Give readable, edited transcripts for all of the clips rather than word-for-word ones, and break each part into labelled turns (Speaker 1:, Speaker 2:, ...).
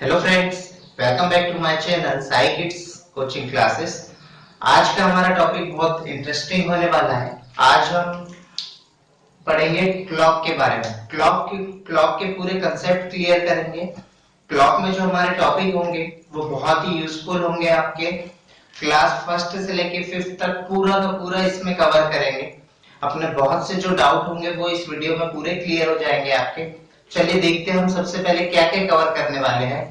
Speaker 1: Hello friends, welcome back to my channel Sai kids coaching classes. आज का हमारा topic बहुत इंटरेस्टिंग होने वाला है। आज हम पढ़ेंगे क्लॉक के बारे में। क्लॉक के पूरे कंसेप्ट क्लियर करेंगे। क्लॉक में जो हमारे टॉपिक होंगे वो बहुत ही यूजफुल होंगे। आपके क्लास फर्स्ट से लेके फिफ्थ तक पूरा का पूरा इसमें कवर करेंगे। अपने बहुत से जो डाउट होंगे वो इस वीडियो में पूरे क्लियर हो जाएंगे आपके। चलिए देखते हैं हम सबसे पहले क्या क्या कवर करने वाले हैं।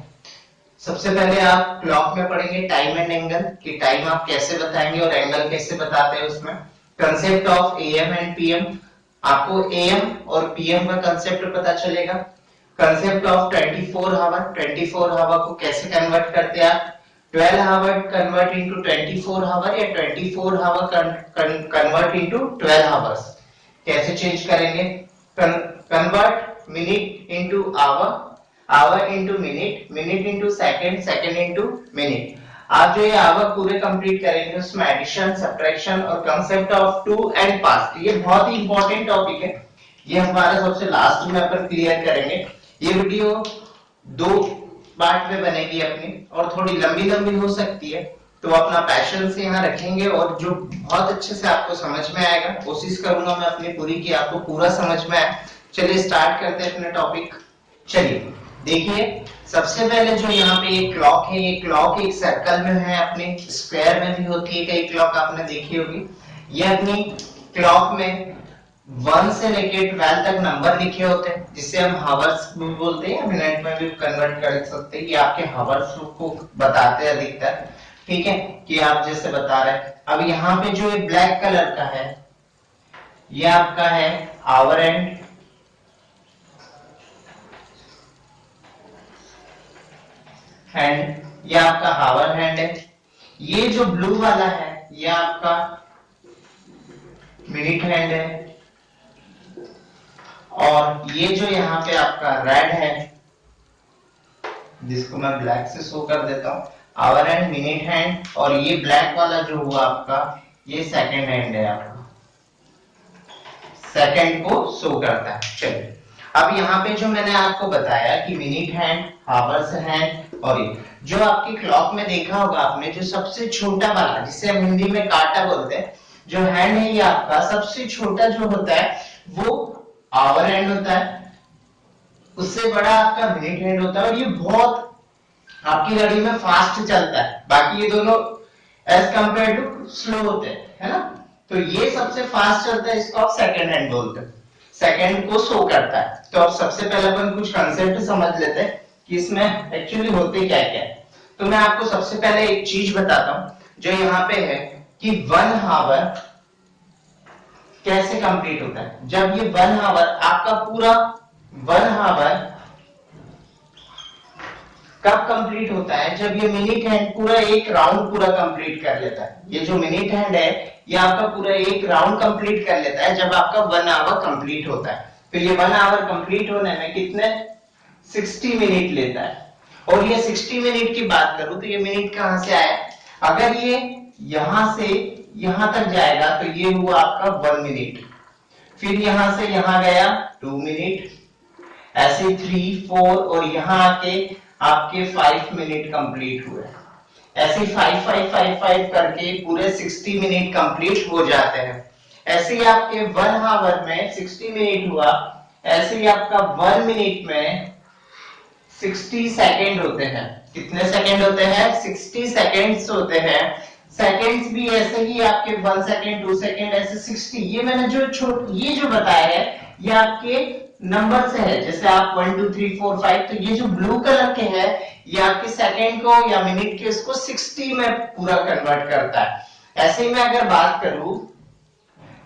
Speaker 1: सबसे पहले आप क्लॉक में पढ़ेंगे टाइम एंड एंगल कि टाइम आप कैसे बताएंगे और एंगल कैसे बताते हैं। उसमें concept of am and PM, आपको एएम और पीएम का कंसेप्ट पता चलेगा। कंसेप्ट ऑफ 24 आवर, 24 आवर को कैसे कन्वर्ट करते हैं आप, 12 आवर कन्वर्ट इनटू 24 आवर या 24 आवर कन्वर्ट इनटू 12 आवर्स कैसे चेंज करेंगे। Convert minute into hour, hour into minute, minute into second, second into minute. आप जो ये आवर पूरे कंप्लीट करेंगे उसमें एडिशन, सब्ट्रैक्शन और concept of to and past, ये बहुत ही इंपॉर्टेंट टॉपिक है। ये हमारा सबसे लास्ट में अपन क्लियर करेंगे। ये वीडियो दो पार्ट में बनेगी अपनी और थोड़ी लंबी लंबी हो सकती है, तो अपना पैशन से यहाँ रखेंगे और जो बहुत अच्छे से आपको समझ में आएगा। कोशिश करूंगा मैं अपनी पूरी की आपको पूरा समझ में आए। चलिए स्टार्ट करते हैं अपना टॉपिक। चलिए देखिए, सबसे पहले जो यहाँ पे ये क्लॉक है, ये क्लॉक एक सर्कल में है, अपने स्क्वायर में भी होती है कई क्लॉक आपने देखी होगी। ये अपनी क्लॉक में 1 से लेके 12 तक नंबर लिखे होते हैं जिसे हम हावर्स भी बोलते हैं, मिनट में भी कन्वर्ट कर सकते हैं। ये आपके हावर्स को बताते हैं अधिकतर, ठीक है, कि आप जैसे बता रहे हैं। अब यहाँ पे जो ये ब्लैक कलर का है ये आपका है आवर एंड, हैंड, ये आपका हावर हैंड है। ये जो ब्लू वाला है ये आपका मिनट हैंड है। और ये जो यहाँ पे आपका रेड है जिसको मैं ब्लैक से शो कर देता हूं, आवर हैंड, मिनट हैंड। और ये ब्लैक वाला जो हुआ आपका ये सेकंड हैंड है, आपका सेकंड को शो करता है। चलिए अब यहाँ पे जो मैंने आपको बताया कि मिनट हैंड, हावर्स हैंड और ये जो आपकी क्लॉक में देखा होगा आपने, जो सबसे छोटा वाला जिसे हम हिंदी में कांटा बोलते हैं, जो हैंड है ये आपका सबसे छोटा जो होता है वो आवर हैंड होता है। उससे बड़ा आपका मिनट हैंड होता है और ये बहुत आपकी घड़ी में फास्ट चलता है। बाकी ये दोनों एज कंपेयर टू स्लो होते हैं, है ना। तो ये सबसे फास्ट चलता है, इसको आप सेकंड हैंड बोलते हैं, सेकंड को शो करता है। तो अब सबसे पहले अपन कुछ कंसेप्ट समझ लेते हैं कि इसमें एक्चुअली होते क्या क्या है। तो मैं आपको सबसे पहले एक चीज बताता हूं जो यहाँ पे है कि 1 आवर कैसे कंप्लीट होता है। जब ये 1 आवर आपका पूरा 1 आवर कब कंप्लीट होता है, जब ये मिनट हैंड पूरा एक राउंड पूरा कंप्लीट कर लेता है। ये जो मिनट हैंड है ये आपका पूरा एक राउंड कंप्लीट कर लेता है जब आपका 1 आवर कंप्लीट होता है। तो ये 1 आवर कंप्लीट होने में कितने 60 मिनट लेता है। और ये 60 मिनट की बात करूं तो ये मिनट कहां से आया, अगर ये यहां से यहां तक जाएगा तो ये हुआ आपका 1 मिनट, फिर यहां से यहां गया 2 मिनट, ऐसे 3, 4 और यहां आके आपके 5 मिनट कंप्लीट हुए। ऐसे 5 5 5 5 करके पूरे 60 मिनट कंप्लीट हो जाते हैं। ऐसे ही आपके 1 आवर में 60 मिनट हुआ, ऐसे ही आपका 1 मिनट में 60 सेकंड होते हैं। कितने सेकंड होते हैं, 60 सेकंड्स होते हैं। सेकंड्स भी ऐसे ही आपके 1 सेकंड, 2 सेकंड, ऐसे 60। ये मैंने ये जो बताया है ये आपके नंबर से है, जैसे आप 1 2 3 4 5, तो ये जो ब्लू कलर के है ये आपके सेकंड को या मिनट के इसको 60 में पूरा कन्वर्ट करता है। ऐसे ही मैं अगर बात करूं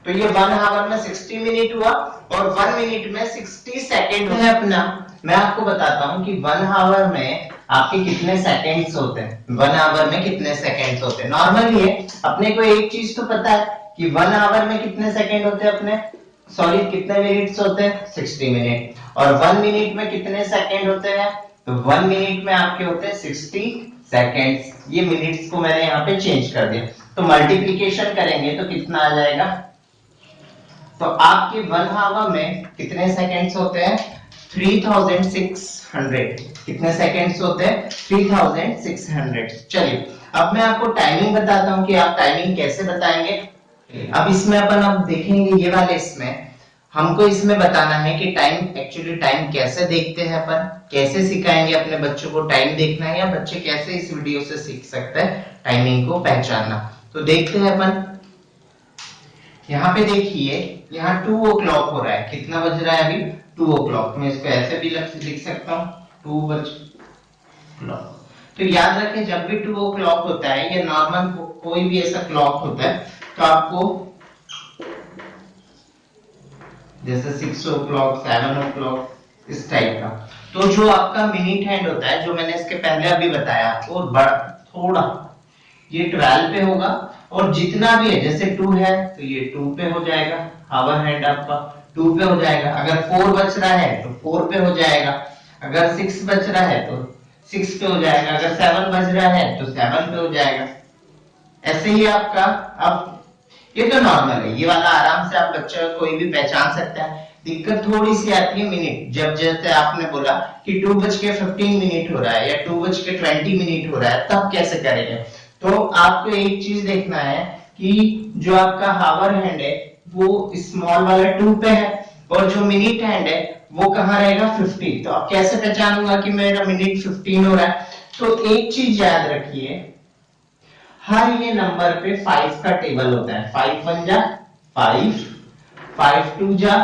Speaker 1: तो ये 1 आवर में 60 मिनट हुआ और 1 मिनट में 60 सेकंड है अपना। मैं आपको बताता हूं कि 1 आवर में आपके कितने सेकंड्स होते हैं। 1 आवर में कितने सेकंड्स होते हैं, नॉर्मली है अपने को एक चीज तो पता है कि 1 आवर में कितने सेकंड होते हैं अपने, सॉरी कितने मिनट्स होते हैं, 60 मिनट। और 1 मिनट में कितने सेकंड होते हैं, तो 1 मिनट में आपके होते हैं 60 सेकंड्स। ये मिनट्स को मैंने यहाँ पे चेंज कर दिया, तो मल्टीप्लिकेशन करेंगे तो कितना आ जाएगा, तो आपके 1 आवर में कितने सेकंड्स होते हैं, 3600। कितने सेकंड्स होते हैं? 3600। चलिए अब मैं आपको टाइमिंग बताता हूं कि आप टाइमिंग कैसे बताएंगे। अब इसमें अपन अब देखेंगे ये वाले, इसमें हमको इसमें बताना है कि टाइम, एक्चुअली टाइम कैसे देखते हैं अपन, कैसे सिखाएंगे अपने बच्चों को टाइम देखना है, या बच्चे कैसे इस वीडियो से सीख सकते हैं टाइमिंग को पहचानना। तो देखते हैं अपन। यहाँ पे देखिए, यहाँ 2 o'clock हो रहा है। कितना बज रहा है अभी? 2 o'clock। मैं इसको ऐसे भी लिख सकता हूँ, 2 o'clock। तो याद रखें, जब भी 2 o'clock होता है या नॉर्मल कोई भी ऐसा क्लॉक होता है, तो आपको जैसे 6 o'clock, 7 o'clock, इस टाइप का, तो जो आपका मिनट हैंड होता है, जो मैंने इसके पहले अभी बताया आपको, थोड़ा ये 12 पे होगा, और जितना भी है, जैसे 2 है तो ये 2 पे हो जाएगा, हावर हैंड आपका 2 पे हो जाएगा। अगर 4 बज रहा है तो 4 पे हो जाएगा, अगर 6 बज रहा है तो 6 पे हो जाएगा, अगर 7 बज रहा है तो 7 पे हो जाएगा। ऐसे ही आपका, अब ये तो नॉर्मल है, ये वाला आराम से आप बच्चा कोई भी पहचान सकता है। दिक्कत थोड़ी सी आती है मिनट, जब जैसे आपने बोला कि 2:15 हो रहा है या 2:20 हो रहा है, तब कैसे करेंगे। तो आपको एक चीज देखना है कि जो आपका हावर हैंड है वो स्मॉल वाला 2 पे है, और जो मिनट हैंड है वो कहाँ रहेगा? 15। तो आप कैसे पहचानूंगा कि मेरा मिनट 15 हो रहा है? तो एक चीज याद रखिए, हर ये नंबर पे 5 का टेबल होता है। 5 1 जा 5, 5 2 जा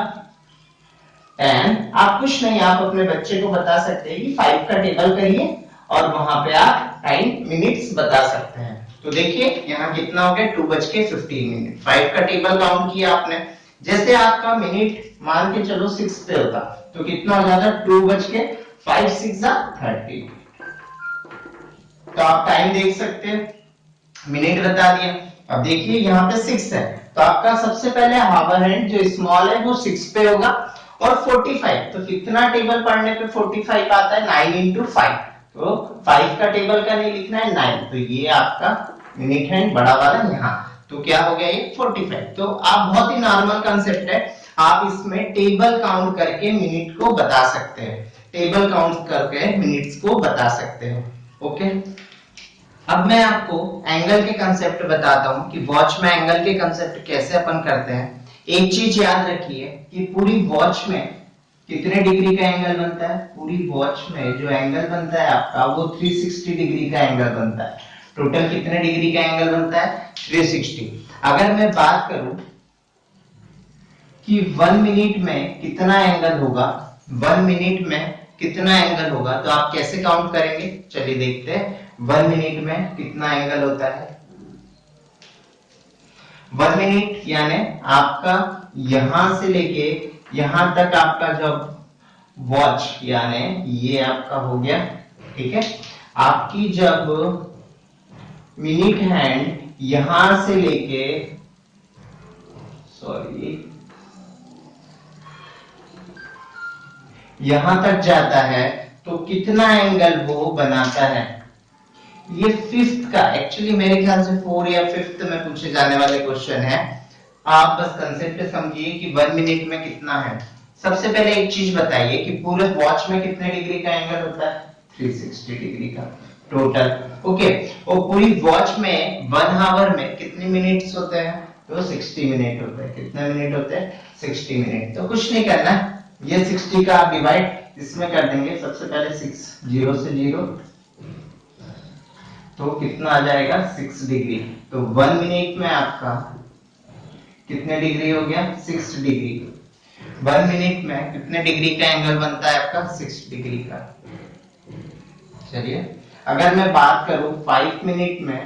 Speaker 1: 10। आप कुछ नहीं, आप अपने बच्चे को बता सकते हैं कि 5 का टेबल करिए, और वहां पे आप टाइम मिनट्स बता सकते हैं। तो देखिए यहाँ कितना हो गया? 2:15। 5 का टेबल काउंट किया आपने। जैसे आपका मिनट मान के चलो 6 पे होता, तो कितना हो जाता? 2:05 6 जा 30। तो आप टाइम देख सकते हैं, मिनट बता दिया। अब देखिए यहाँ पे 6 है, तो आपका सबसे पहले हावर हैंड जो स्मॉल है वो 6 पे होगा, और 45, तो कितना टेबल पढ़ने पे 45 आता है? 9 into 5। तो 5 का टेबल का नहीं लिखना है, 9। तो ये आपका मिनट हैंड बड़ा वाला यहाँ, तो क्या हो गया? ये 45। तो आप, बहुत ही नॉर्मल कंसेप्ट है, आप इसमें टेबल काउंट करके मिनट को बता सकते हैं, टेबल काउंट करके मिनट्स को बता सकते हैं। ओके, अब मैं आपको एंगल के कंसेप्ट बताता हूं कि वॉच में एंगल के कंसेप्ट कैसे अपन करते हैं। एक चीज याद रखिए कि पूरी वॉच में कितने डिग्री का एंगल बनता है? पूरी वॉच में जो एंगल बनता है आपका, वो 360 डिग्री का एंगल बनता है। टोटल कितने डिग्री का एंगल बनता है? 360। अगर मैं बात करूं कि 1 मिनट में कितना एंगल होगा, 1 मिनट में कितना एंगल होगा, तो आप कैसे काउंट करेंगे? चलिए देखते हैं 1 मिनट में कितना एंगल होता है। 1 मिनट यानी आपका यहां से लेके यहां तक आपका जब वॉच, यानी ये आपका हो गया, ठीक है। आपकी जब मिनट हैंड यहां से लेके, सॉरी, यहां तक जाता है, तो कितना एंगल वो बनाता है? ये 5th का, एक्चुअली मेरे ख्याल से 4 या 5th में पूछे जाने वाले क्वेश्चन है। आप बस कंसेप्ट समझिए कि 1 मिनट में कितना है। सबसे पहले एक चीज बताइए कि पूरे वॉच में कितने डिग्री का एंगल होता है? 360 डिग्री का टोटल। ओके, और पूरी वॉच में 1 आवर में कितने मिनट्स होते हैं? तो 60 मिनट होते हैं। कितने मिनट होते हैं? 60 मिनट। तो कुछ नहीं करना, ये 60 का आप डिवाइड इसमें कर देंगे। सबसे पहले 6, 0 से 0, तो कितना आ जाएगा? 6 डिग्री। तो 1 मिनट में आपका कितने डिग्री हो गया? 6 डिग्री। 1 मिनट में कितने डिग्री का एंगल बनता है आपका? 6 डिग्री का। चलिए, अगर मैं बात करूं 5 मिनट में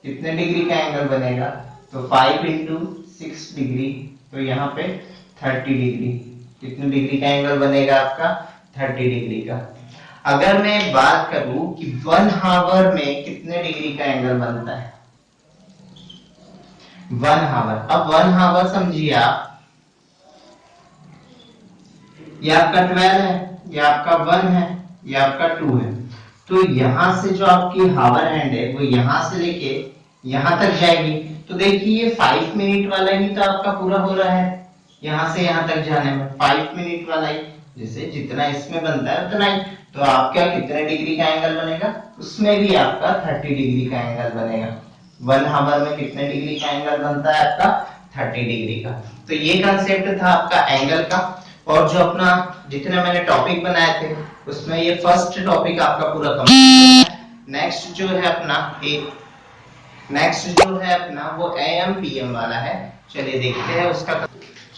Speaker 1: कितने डिग्री का एंगल बनेगा, तो 5 into 6 डिग्री, तो यहाँ पे 30 डिग्री। कितने डिग्री का एंगल बनेगा आपका? 30 डिग्री का। अगर मैं बात करूं कि 1 आवर में कितने डिग्री का एंगल बनता है? 1 आवर। अब 1 आवर समझिए आप, ये आपका 12 है, ये आपका 1 है, ये आपका 2 है। तो यहां से जो आपकी हावर हैंड है वो यहां से लेके यहां तक जाएगी। तो देखिए 5 मिनट वाला ही तो आपका पूरा हो रहा है, यहां से यहां तक जाने में 5 मिनट वाला ही। जैसे जितना इसमें बनता है उतना ही, तो आपका कितने डिग्री का एंगल बनेगा, उसमें भी आपका 30 डिग्री का एंगल बनेगा। 1 हावर में कितने डिग्री का एंगल बनता है आपका, 30 डिग्री का। तो ये कंसेप्ट था आपका एंगल का। और जो अपना जितने मैंने टॉपिक बनाए थे उसमें ये फर्स्ट टॉपिक आपका पूरा कंप्लीट है। नेक्स्ट जो है अपना वो एएम पीएम वाला है। चलिए देखते हैं उसका।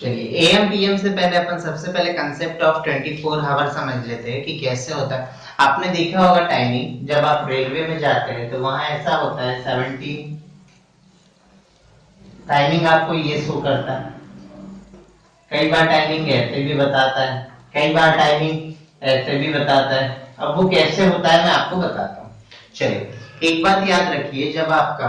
Speaker 1: चलिए एएम पीएम से पहले अपन सबसे पहले कंसेप्ट ऑफ 24 आवर समझ लेते हैं कि कैसे होता है। आपने देखा होगा टाइमिंग, जब आप रेलवे में जाते हैं तो वहां ऐसा होता है 17 टाइमिंग आपको ये शो करता है। कई बार टाइमिंग ऐसे भी बताता है, कई बार टाइमिंग ऐसे भी बताता है। अब वो कैसे होता है मैं आपको बताता हूँ। चलिए एक बात याद रखिए, जब आपका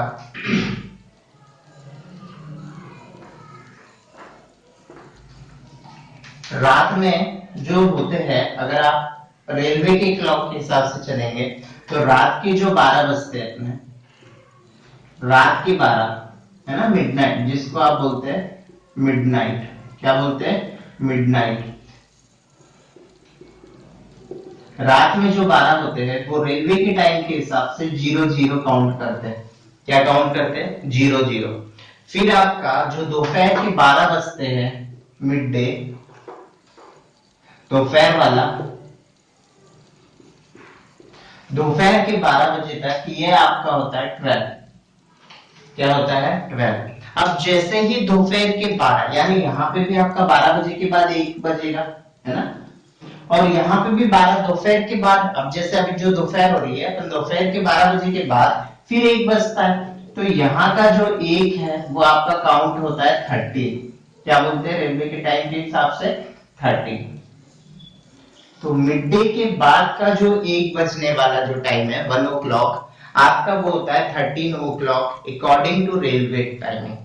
Speaker 1: रात में जो होते हैं, अगर आप रेलवे के क्लॉक के हिसाब से चलेंगे तो रात के जो 12 बजते हैं अपने, रात के 12 है ना, मिडनाइट जिसको आप बोलते हैं मिडनाइट, क्या बोलते हैं, मिडनाइट। रात में जो 12 होते हैं वो रेलवे के टाइम के हिसाब से 00 काउंट करते हैं। क्या काउंट करते हैं, 00। फिर आपका जो दोपहर के 12 बजते हैं, मिड डे, दोपहर वाला, दोपहर के 12 बजे तक ये आपका होता है 12। क्या होता है, 12। अब जैसे ही दोपहर के 12 यानी यहाँ पे भी आपका 12 बजे के बाद 1 बजेगा, है ना, और यहाँ पे भी 12 दोपहर के बाद। अब जैसे अभी जो दोपहर हो रही है तो दोपहर के 12 बजे के बाद फिर 1 बजता है, तो यहाँ का जो 1 है वो आपका काउंट होता है 30। क्या बोलते हैं रेलवे के टाइम के हिसाब से, 30। तो मिड डे के बाद का जो 1 बजने वाला जो टाइम है 1 ओ क्लॉक, आपका वो होता है 13 o'clock according to railway timing,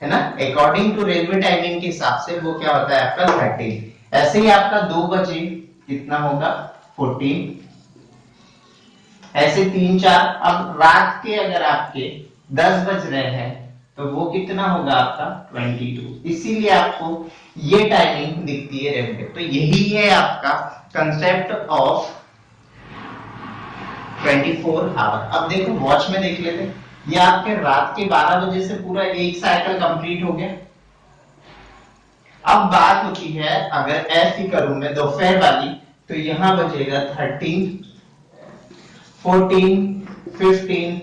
Speaker 1: है ना। अकॉर्डिंग टू रेलवे टाइमिंग के हिसाब से वो क्या होता है आपका 13। ऐसे ही आपका 2 बजे कितना होगा, 14। ऐसे 3 4। अब रात के अगर आपके 10 बज रहे हैं तो वो कितना होगा आपका 22। इसीलिए आपको ये टाइमिंग दिखती है रेलवे। तो यही है आपका कंसेप्ट ऑफ 24 आवर। अब देखो वॉच में देख लेते, ये आपके रात के 12 बजे से पूरा एक साइकिल कंप्लीट हो गया। अब बात होती है अगर ऐसी करूं मैं दोपहर वाली, तो यहां बजेगा 13, 14, 15,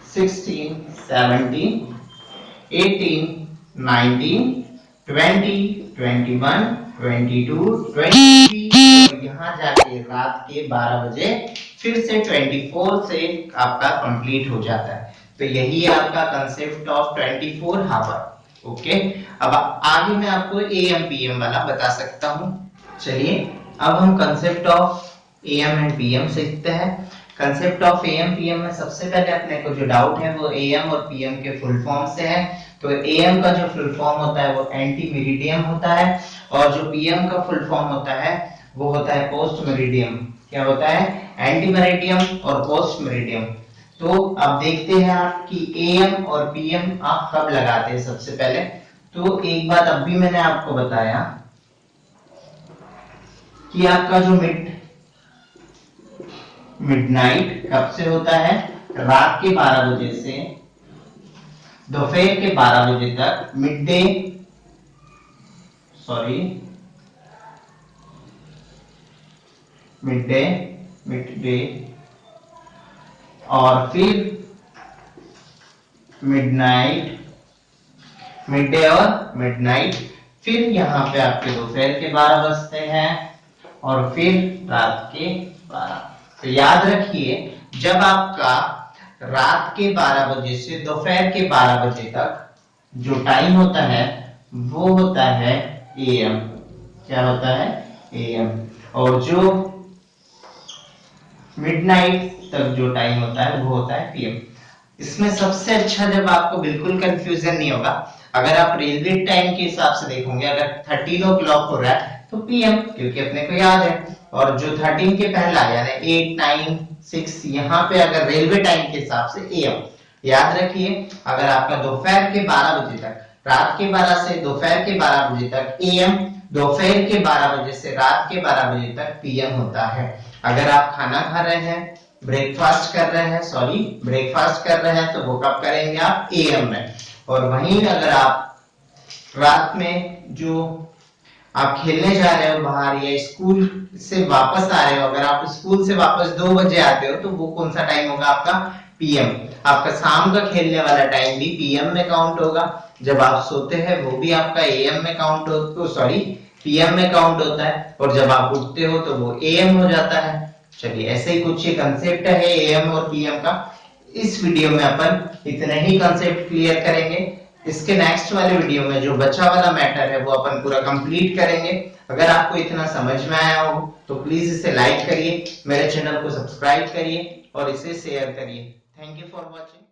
Speaker 1: 16, 17, 18, 19, 20, 21, 22, 23 और यहाँ जाके रात के 12 बजे फिर से 24 से आपका कंप्लीट हो जाता है। तो यही है आपका कंसेप्ट ऑफ 24 आवर। ओके, अब आगे मैं आपको एएम पीएम वाला बता सकता हूँ। चलिए अब हम concept of am and PM सीखते हैं। कंसेप्ट ऑफ एएम पीएम में सबसे पहले अपने को जो डाउट है वो एएम और पीएम के फुल फॉर्म से है। तो एएम का जो फुल फॉर्म होता है वो एंटी मेरिडियम होता है, और जो पीएम का फुल फॉर्म होता है वो होता है पोस्ट मेरिडियम। क्या होता है, एंटी मेरिडियम और पोस्ट मेरिडियम। तो अब देखते हैं आप कि एएम और पीएम आप कब लगाते हैं। सबसे पहले तो एक बात अब भी मैंने आपको बताया कि आपका जो मिडनाइट कब से होता है, रात के 12 बजे से दोपहर के 12 बजे तक। मिड डे और फिर मिड डे और मिडनाइट। फिर यहाँ पे आपके दोपहर के 12 बजते हैं और फिर रात के 12। तो याद रखिए जब आपका रात के 12 बजे से दोपहर के 12 बजे तक जो टाइम होता है वो होता है एएम। क्या होता है, एएम। और जो मिडनाइट तक जो टाइम होता है वो होता है पीएम। इसमें सबसे अच्छा, जब आपको बिल्कुल कंफ्यूजन नहीं होगा, अगर आप रेलवे टाइम के हिसाब से देखोगे, अगर 13 ओ क्लॉक हो रहा है तो पीएम, क्योंकि अपने को याद है। और जो 13 के पहला यानी 8, 9, 6 यहाँ पे अगर रेलवे टाइम के हिसाब से एएम। याद रखिए अगर आपका दोपहर के 12 बजे तक, रात के 12 से दोपहर के 12 बजे तक एएम, दोपहर के 12 बजे से रात के 12 बजे तक पीएम होता है। अगर आप खाना खा रहे हैं, ब्रेकफास्ट कर रहे हैं तो वो कब करेंगे आप एएम में। और वहीं अगर आप रात में जो आप खेलने जा रहे हो बाहर या स्कूल से वापस आ रहे हो, अगर आप स्कूल से वापस 2 बजे आते हो तो वो कौन सा टाइम होगा आपका पीएम। आपका शाम का खेलने वाला टाइम भी पीएम में काउंट होगा। जब आप सोते हैं वो भी आपका एएम में काउंट हो, सॉरी पीएम में काउंट होता है। और जब आप उठते हो तो वो एएम हो जाता है। चलिए ऐसे ही कुछ ये कंसेप्ट है एएम और पीएम का। इस वीडियो में अपन इतने ही कंसेप्ट क्लियर करेंगे। इसके नेक्स्ट वाले वीडियो में जो बचा वाला मैटर है वो अपन पूरा कंप्लीट करेंगे। अगर आपको इतना समझ में आया हो तो प्लीज इसे लाइक करिए, मेरे चैनल को सब्सक्राइब करिए और इसे शेयर करिए। Thank you for watching.